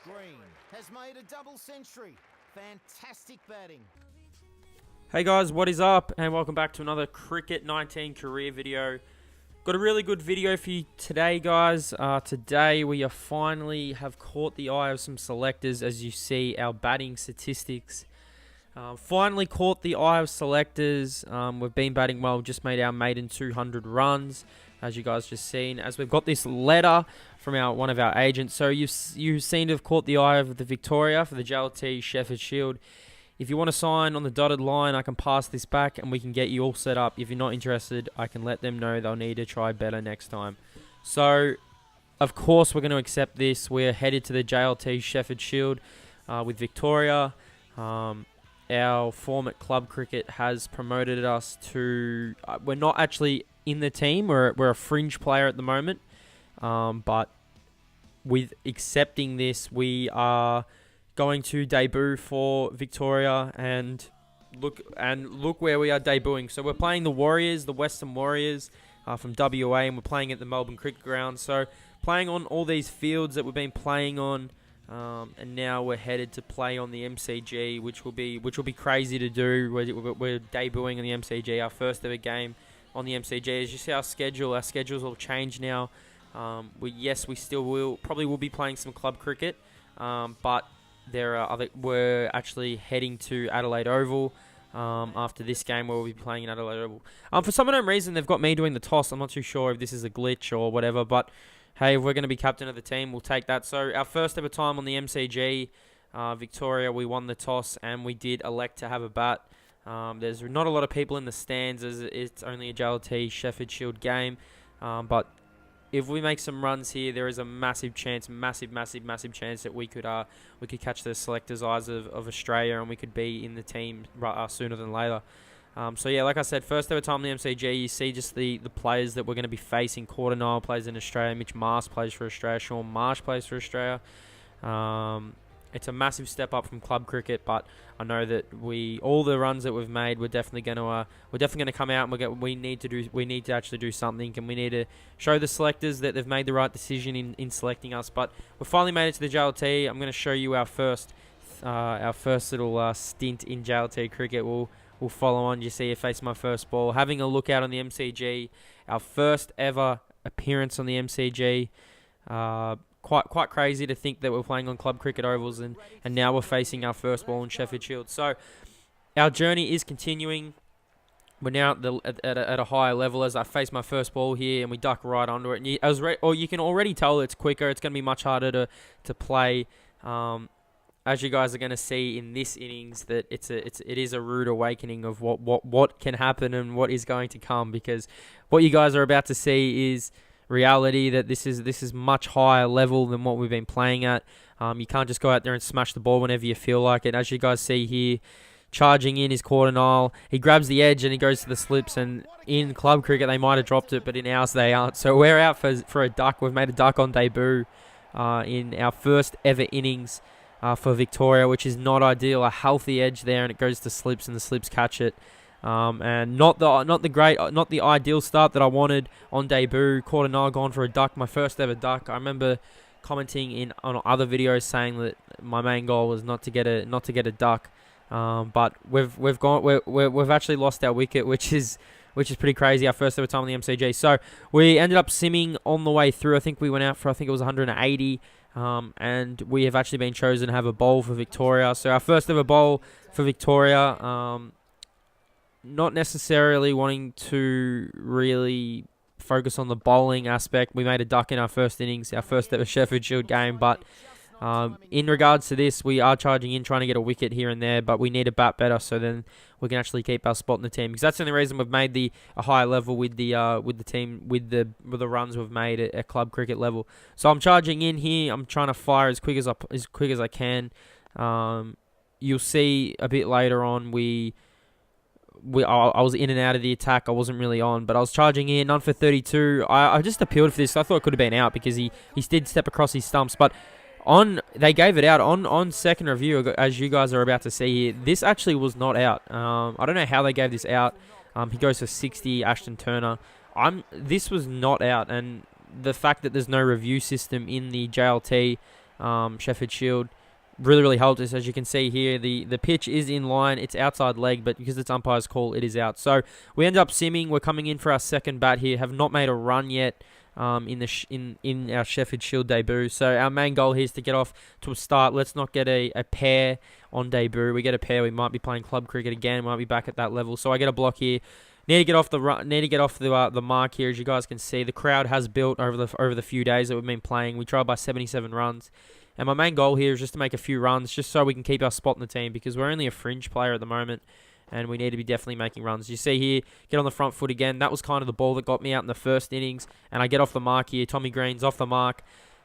Green has made a double century. Fantastic batting. Hey guys, what is up? And welcome back to another Cricket 19 career video. Got a really good video for you today, guys. Today we are finally have caught the eye of some selectors. As you see, our batting statistics finally caught the eye of selectors. We've been batting well, just made our maiden 200 runs, as you guys just seen, as we've got this letter from one of our agents. So you seem to have caught the eye of the Victoria for the JLT Sheffield Shield. If you want to sign on the dotted line, I can pass this back and we can get you all set up. If you're not interested, I can let them know they'll need to try better next time. So, of course, we're going to accept this. We're headed to the JLT Sheffield Shield with Victoria. Our form at club cricket has promoted us to... we're not actually in the team. We're a fringe player at the moment. But with accepting this, we are going to debut for Victoria and look where we are debuting. So we're playing the Warriors, the Western Warriors from WA, and we're playing at the Melbourne Cricket Ground. So playing on all these fields that we've been playing on, and now we're headed to play on the MCG, which will be crazy to do. We're debuting on the MCG, our first ever game on the MCG. As you see, our schedules will change now. We still probably will be playing some club cricket, but we're actually heading to Adelaide Oval after this game, where we'll be playing in Adelaide Oval. For some unknown reason, they've got me doing the toss. I'm not too sure if this is a glitch or whatever, but hey, if we're going to be captain of the team, we'll take that. So our first ever time on the MCG, Victoria, we won the toss and we did elect to have a bat. There's not a lot of people in the stands as it's only a JLT Sheffield Shield game, but if we make some runs here, there is a massive chance that we could catch the selectors' eyes of Australia, and we could be in the team sooner than later. So yeah, like I said, first ever time in the MCG. You see just the players that we're going to be facing. Nile plays in Australia. Mitch Marsh plays for Australia. Sean Marsh plays for Australia. It's a massive step up from club cricket, but I know that all the runs that we've made, we're definitely going to come out and we need to actually do something, and we need to show the selectors that they've made the right decision in selecting us. But we finally made it to the JLT. I'm going to show you our first little stint in JLT cricket. We'll follow on. You see, I face my first ball, having a look out on the MCG, our first ever appearance on the MCG. Quite crazy to think that we're playing on club cricket ovals and now we're facing our first ball in Sheffield Shield. So our journey is continuing. We're now at a higher level as I face my first ball here and we duck right under it. And you can already tell it's quicker. It's going to be much harder to play. As you guys are going to see in this innings, that it is a rude awakening of what can happen and what is going to come, because what you guys are about to see is reality, that this is much higher level than what we've been playing at. You can't just go out there and smash the ball whenever you feel like it. As you guys see here, charging in is Nile. He grabs the edge and he goes to the slips, and in club cricket they might have dropped it, but in ours they aren't. So we're out for a duck. We've made a duck on debut in our first ever innings for Victoria, which is not ideal. A healthy edge there, and it goes to slips and the slips catch it. And not the ideal start that I wanted on debut. Nile gone for a duck, my first ever duck. I remember commenting on other videos saying that my main goal was not to get a duck. But we've actually lost our wicket, which is pretty crazy. Our first ever time on the MCG. So we ended up simming on the way through. I think we went out for, it was 180. And we have actually been chosen to have a bowl for Victoria. So our first ever bowl for Victoria. Not necessarily wanting to really focus on the bowling aspect. We made a duck in our first innings, our first ever Sheffield Shield game. But in regards to this, we are charging in, trying to get a wicket here and there. But we need to bat better, so then we can actually keep our spot in the team. Because that's the only reason we've made a higher level with the team, with the runs we've made at club cricket level. So I'm charging in here. I'm trying to fire as quick as I can. You'll see a bit later on I was in and out of the attack. I wasn't really on, but I was charging in, none for 32. I just appealed for this. I thought it could have been out because he did step across his stumps, but they gave it out on second review, as you guys are about to see here. This actually was not out. I don't know how they gave this out. He goes for 60, Ashton Turner. This was not out, and the fact that there's no review system in the JLT Sheffield Shield. Really helped us. As you can see here, the pitch is in line. It's outside leg, but because it's umpire's call, it is out. So we end up simming. We're coming in for our second bat here. Have not made a run yet in our Sheffield Shield debut. So our main goal here is to get off to a start. Let's not get a pair on debut. We get a pair, we might be playing club cricket again. We might be back at that level. So I get a block here. Need to get off the mark here. As you guys can see, the crowd has built over the few days that we've been playing. We tried by 77 runs. And my main goal here is just to make a few runs, just so we can keep our spot in the team, because we're only a fringe player at the moment, and we need to be definitely making runs. You see here, get on the front foot again. That was kind of the ball that got me out in the first innings, and I get off the mark here. Tommy Green's off the mark,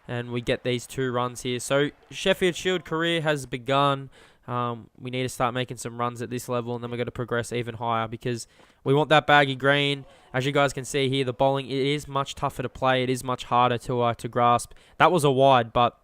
and we get these 2 runs here. So Sheffield Shield career has begun. We need to start making some runs at this level, and then we're going to progress even higher, because we want that baggy green. As you guys can see here, the bowling, it is much tougher to play. It is much harder to grasp. That was a wide, but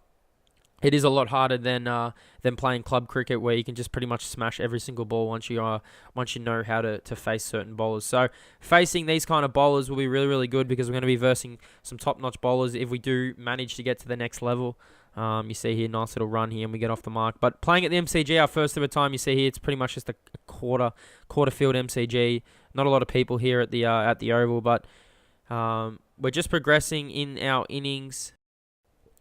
it is a lot harder than playing club cricket, where you can just pretty much smash every single ball once you know how to face certain bowlers. So facing these kind of bowlers will be really good, because we're going to be versing some top-notch bowlers if we do manage to get to the next level. You see here, nice little run here, and we get off the mark. But playing at the MCG, our first ever time, you see here, it's pretty much just a quarter field MCG. Not a lot of people here at the Oval, but we're just progressing in our innings.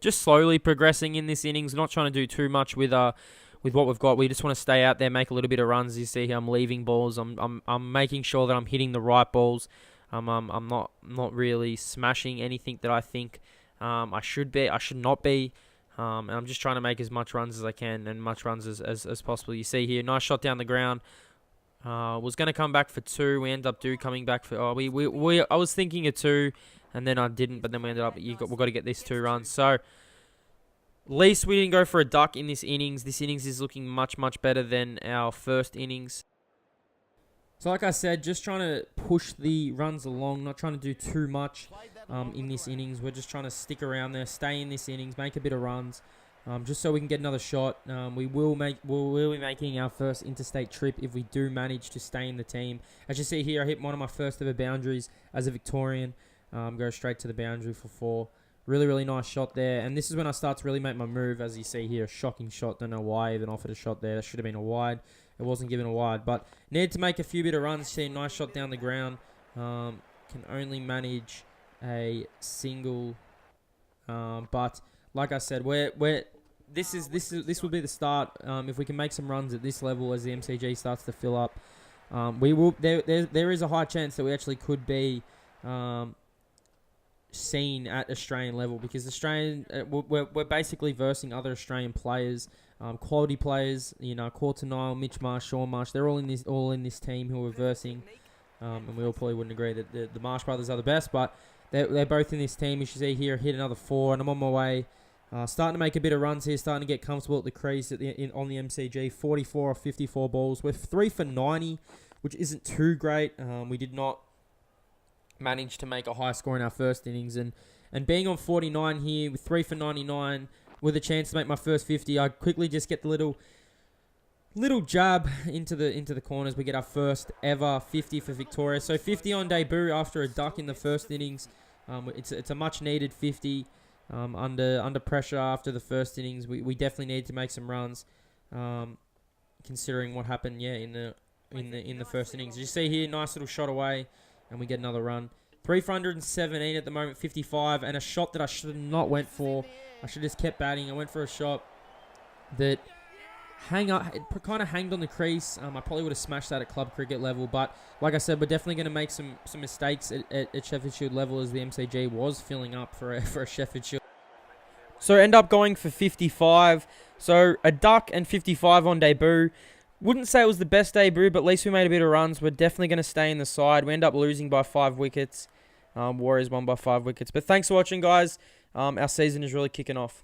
Just slowly progressing in this innings, not trying to do too much with what we've got. We just want to stay out there, make a little bit of runs. You see here, I'm leaving balls. I'm making sure that I'm hitting the right balls. I'm not really smashing anything that I think I should be. I should not be. And I'm just trying to make as much runs as I can, and much runs as possible. You see here, nice shot down the ground. Was going to come back for 2. We end up coming back for. I was thinking of 2. And then I didn't, but then we ended up, we've got to get these 2 runs. So, at least we didn't go for a duck in this innings. This innings is looking much better than our first innings. So, like I said, just trying to push the runs along, not trying to do too much in this innings. We're just trying to stick around there, stay in this innings, make a bit of runs, just so we can get another shot. We will be making our first interstate trip if we do manage to stay in the team. As you see here, I hit one of my first ever boundaries as a Victorian. Go straight to the boundary for 4. Really nice shot there. And this is when I start to really make my move. As you see here, a shocking shot. Don't know why I even offered a shot there. That should have been a wide. It wasn't given a wide. But needed to make a few bit of runs. See, nice shot down the ground. Can only manage a single. But like I said, this will be the start. If we can make some runs at this level as the MCG starts to fill up, we will. There is a high chance that we actually could be seen at Australian level, because we're basically versing other Australian players, quality players. You know, Courtenay, Nile, Mitch Marsh, Sean Marsh. They're all in this team who we're versing, and we all probably wouldn't agree that the Marsh brothers are the best, but they're both in this team. You should see here, hit another 4, and I'm on my way. Starting to make a bit of runs here, starting to get comfortable at the crease on the MCG. 44 or 54 balls. We're 3 for 90, which isn't too great. We did not managed to make a high score in our first innings, and being on 49 here with 3 for 99 with a chance to make my first 50, I quickly just get the little jab into the corners. We get our first ever 50 for Victoria. So 50 on debut after a duck in the first innings. It's a much needed 50 under pressure after the first innings. We definitely need to make some runs, considering what happened in the first innings. As you see here, nice little shot away, and we get another run. 3 for 117 at the moment, 55, and a shot that I should have not went for. I should have just kept batting. I went for a shot that kind of hanged on the crease. I probably would have smashed that at club cricket level, but like I said, we're definitely going to make some mistakes at Sheffield Shield level, as the MCG was filling up for a Sheffield Shield. So end up going for 55. So a duck and 55 on debut. Wouldn't say it was the best debut, but at least we made a bit of runs. We're definitely going to stay in the side. We end up losing by 5 wickets. Warriors won by 5 wickets. But thanks for watching, guys. Our season is really kicking off.